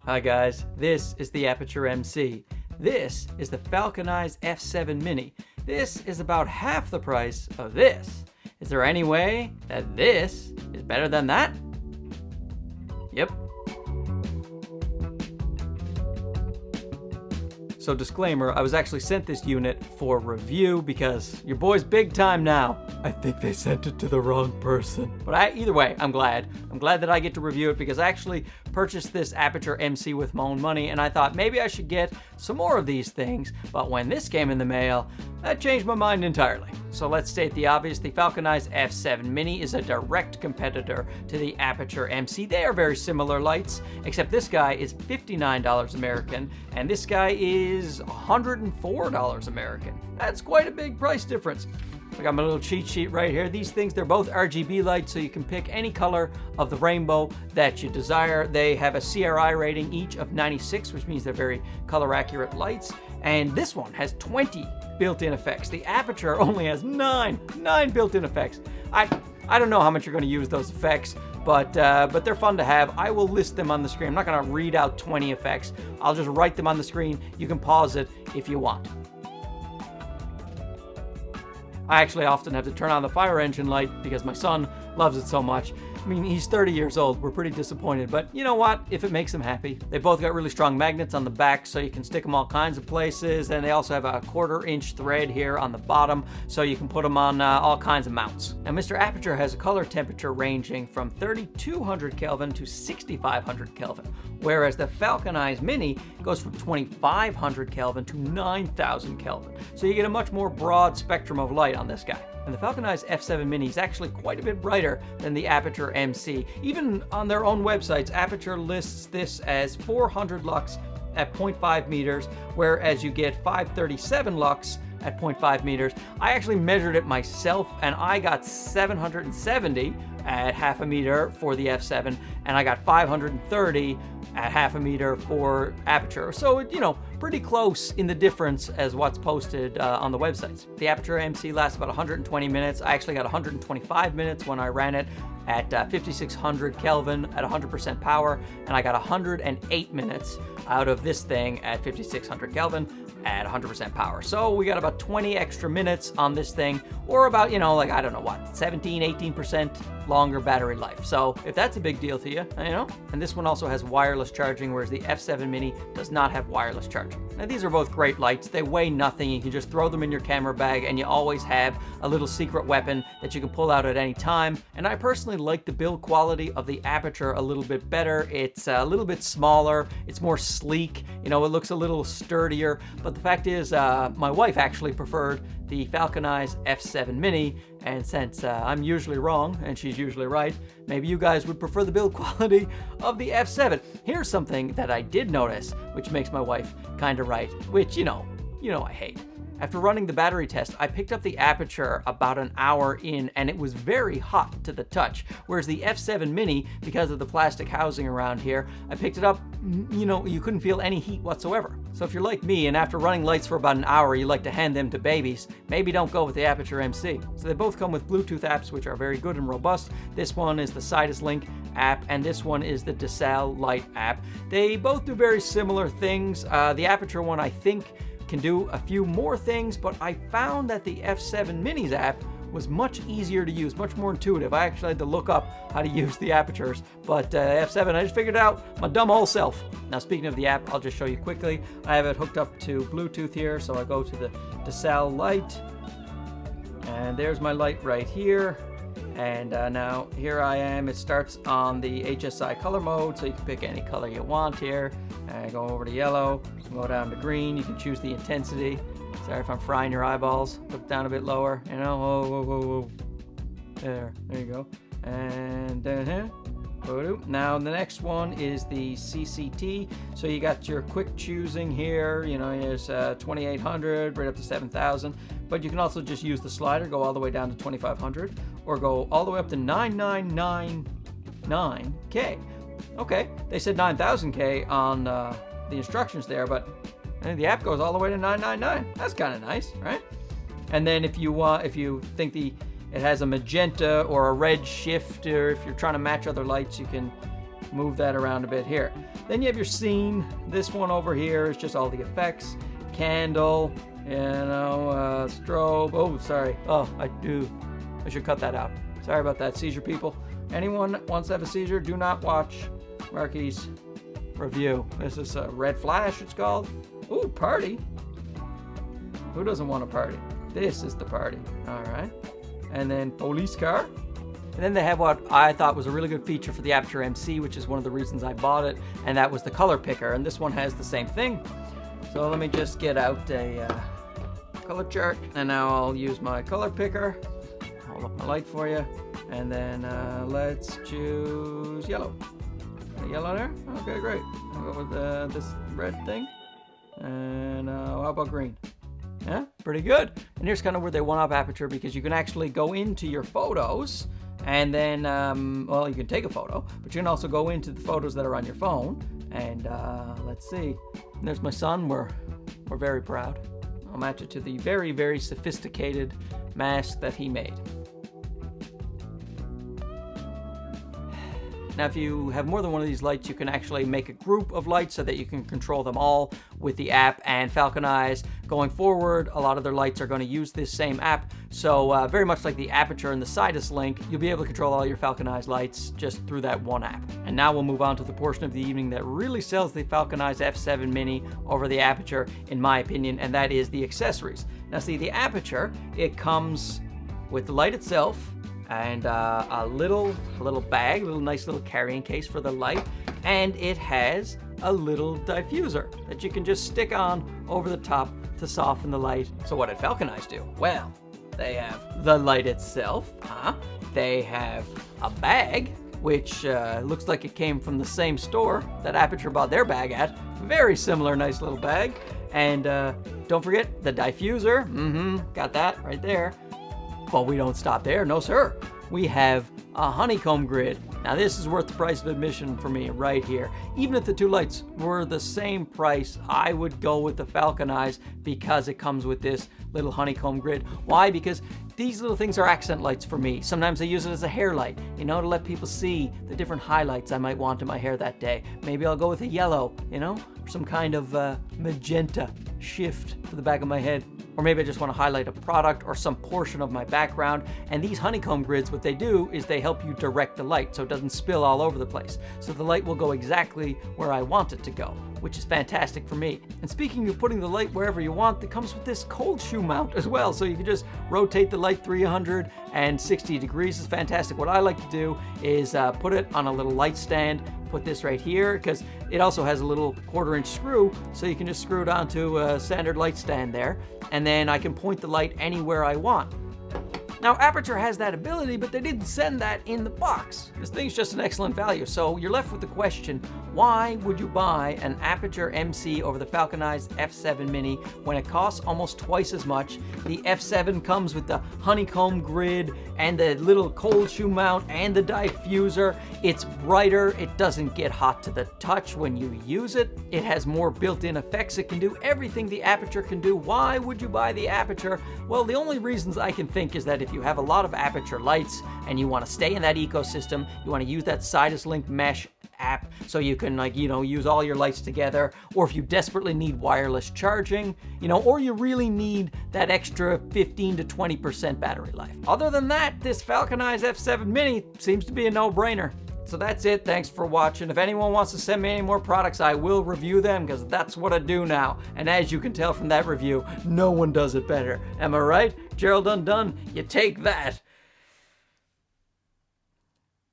Hi guys, this is the Aputure MC. This is the Falcon Eyes F7 Mini. This is about half the price of this. Is there any way that this is better than that? Yep. So disclaimer, I was actually sent this unit for review because your boy's big time now. I think they sent it to the wrong person. But either way, I'm glad. I'm glad that I get to review it because I actually purchased this Aputure MC with my own money and I thought maybe I should get some more of these things. But when this came in the mail, that changed my mind entirely. So let's state the obvious. The Falcon Eyes F7 Mini is a direct competitor to the Aputure MC. They are very similar lights, except this guy is $59 American and this guy is $104 American. That's quite a big price difference. I got my little cheat sheet right here. These things, they're both RGB lights, so you can pick any color of the rainbow that you desire. They have a CRI rating each of 96, which means they're very color accurate lights. And this one has 20 built-in effects. The Aputure only has nine built-in effects. I don't know how much you're going to use those effects, but they're fun to have. I will list them on the screen. I'm not going to read out 20 effects. I'll just write them on the screen. You can pause it if you want. I actually often have to turn on the fire engine light because my son loves it so much. I mean, he's 30 years old. We're pretty disappointed, but you know what? If it makes him happy. They both got really strong magnets on the back, so you can stick them all kinds of places, and they also have a 1/4 inch thread here on the bottom, so you can put them on all kinds of mounts. Now, Mr. Aputure has a color temperature ranging from 3200 Kelvin to 6500 Kelvin, whereas the Falcon Eyes Mini goes from 2500 Kelvin to 9000 Kelvin. So you get a much more broad spectrum of light on this guy. And the Falcon Eyes F7 Mini is actually quite a bit brighter than the Aputure MC. Even on their own websites, Aputure lists this as 400 lux at 0.5 meters, whereas you get 537 lux at 0.5 meters. I actually measured it myself and I got 770 at half a meter for the F7, and I got 530 at half a meter for Aputure. So, you know, pretty close in the difference as what's posted on the websites. The Aputure MC lasts about 120 minutes. I actually got 125 minutes when I ran it at 5600 Kelvin at 100% power, and I got 108 minutes out of this thing at 5600 Kelvin at 100% power. So we got about 20 extra minutes on this thing, or about, you know, like, I don't know what, 17, 18% longer battery life. So if that's a big deal to you, you know. And this one also has wireless charging, whereas the F7 Mini does not have wireless charging. Now, these are both great lights. They weigh nothing. You can just throw them in your camera bag, and you always have a little secret weapon that you can pull out at any time. And I personally like the build quality of the Aputure a little bit better. It's a little bit smaller. It's more sleek. You know, it looks a little sturdier. But the fact is, my wife actually preferred the Falcon Eyes F7 Mini, and since I'm usually wrong and she's usually right, maybe you guys would prefer the build quality of the F7. Here's something that I did notice, which makes my wife kind of right, which, you know I hate. After running the battery test, I picked up the Aputure about an hour in, and it was very hot to the touch. Whereas the F7 Mini, because of the plastic housing around here, I picked it up, you know, you couldn't feel any heat whatsoever. So if you're like me, and after running lights for about an hour, you like to hand them to babies, maybe don't go with the Aputure MC. So they both come with Bluetooth apps, which are very good and robust. This one is the Sidus Link app, and this one is the Desal Light app. They both do very similar things. The Aputure one, I think, can do a few more things, but I found that the F7 Mini's app was much easier to use, much more intuitive. I actually had to look up how to use the Aputures, but F7, I just figured it out my dumb old self. Now, speaking of the app, I'll just show you quickly. I have it hooked up to Bluetooth here, so I go to the Desal Light, and there's my light right here. And now here I am. It starts on the HSI color mode, so you can pick any color you want here. Go over to yellow, go down to green. You can choose the intensity. Sorry if I'm frying your eyeballs. Put it down a bit lower, you know. Whoa. There you go. And now the next one is the CCT. So you got your quick choosing here. You know, here's 2800 right up to 7000. But you can also just use the slider, go all the way down to 2500, or go all the way up to 9999K. Okay, they said 9000K on the instructions there, but the app goes all the way to 999. That's kind of nice, right? And then if you think it has a magenta or a red shift, or if you're trying to match other lights, you can move that around a bit here. Then you have your scene. This one over here is just all the effects. Candle, strobe. Oh, sorry. Oh, I should cut that out. Sorry about that, seizure people. Anyone wants to have a seizure, do not watch Marky's review. This is a red flash, it's called. Ooh, party. Who doesn't want a party? This is the party. All right. And then police car. And then they have what I thought was a really good feature for the Aputure MC, which is one of the reasons I bought it, and that was the color picker. And this one has the same thing. So let me just get out a color chart, and now I'll use my color picker. Hold up my light for you, and then let's choose yellow. Yellow there? Okay, great. I'll go with this red thing, and how about green? Yeah, pretty good. And here's kind of where they one-up Aputure, because you can actually go into your photos, and then, well, you can take a photo, but you can also go into the photos that are on your phone, and let's see. And there's my son. We're very proud. I'll match it to the very, very sophisticated mask that he made. Now, if you have more than one of these lights, you can actually make a group of lights so that you can control them all with the app. And Falcon Eyes, going forward, a lot of their lights are going to use this same app. So very much like the Aputure and the Sidus Link, you'll be able to control all your Falcon Eyes lights just through that one app. And now we'll move on to the portion of the evening that really sells the Falcon Eyes F7 Mini over the Aputure, in my opinion, and that is the accessories. Now, see, the Aputure, it comes with the light itself, and a little bag, nice little carrying case for the light, and it has a little diffuser that you can just stick on over the top to soften the light. So what did Falcon Eyes do? Well, they have the light itself, they have a bag, which looks like it came from the same store that Aputure bought their bag at. Very similar, nice little bag. And don't forget the diffuser, got that right there. But we don't stop there, no sir. We have a honeycomb grid. Now this is worth the price of admission for me right here. Even if the two lights were the same price, I would go with the Falcon Eyes because it comes with this little honeycomb grid. Why? Because these little things are accent lights for me. Sometimes I use it as a hair light, you know, to let people see the different highlights I might want in my hair that day. Maybe I'll go with a yellow, you know, some kind of magenta shift for the back of my head. Or maybe I just want to highlight a product or some portion of my background. And these honeycomb grids, what they do is they help you direct the light so it doesn't spill all over the place. So the light will go exactly where I want it to go, which is fantastic for me. And speaking of putting the light wherever you want, it comes with this cold shoe mount as well. So you can just rotate the light 360 degrees. It's fantastic. What I like to do is put it on a little light stand, put this right here, because it also has a little 1/4-inch screw, so you can just screw it onto a standard light stand there, and then I can point the light anywhere I want. Now, Aputure has that ability, but they didn't send that in the box. This thing's just an excellent value, so you're left with the question, why would you buy an Aputure MC over the Falcon Eyes F7 Mini when it costs almost twice as much? The F7 comes with the honeycomb grid and the little cold shoe mount and the diffuser. It's brighter, it doesn't get hot to the touch when you use it. It has more built-in effects. It can do everything the Aputure can do. Why would you buy the Aputure? Well, the only reasons I can think is that if you have a lot of Aputure lights and you want to stay in that ecosystem, you want to use that Sidus Link mesh app so you can, like, you know, use all your lights together, or if you desperately need wireless charging, you know, or you really need that extra 15 to 20% battery life. Other than that, this Falcon Eyes F7 Mini seems to be a no-brainer. So that's it. Thanks for watching. If anyone wants to send me any more products, I will review them, because that's what I do now. And as you can tell from that review, no one does it better. Am I right? Gerald Undone, you take that.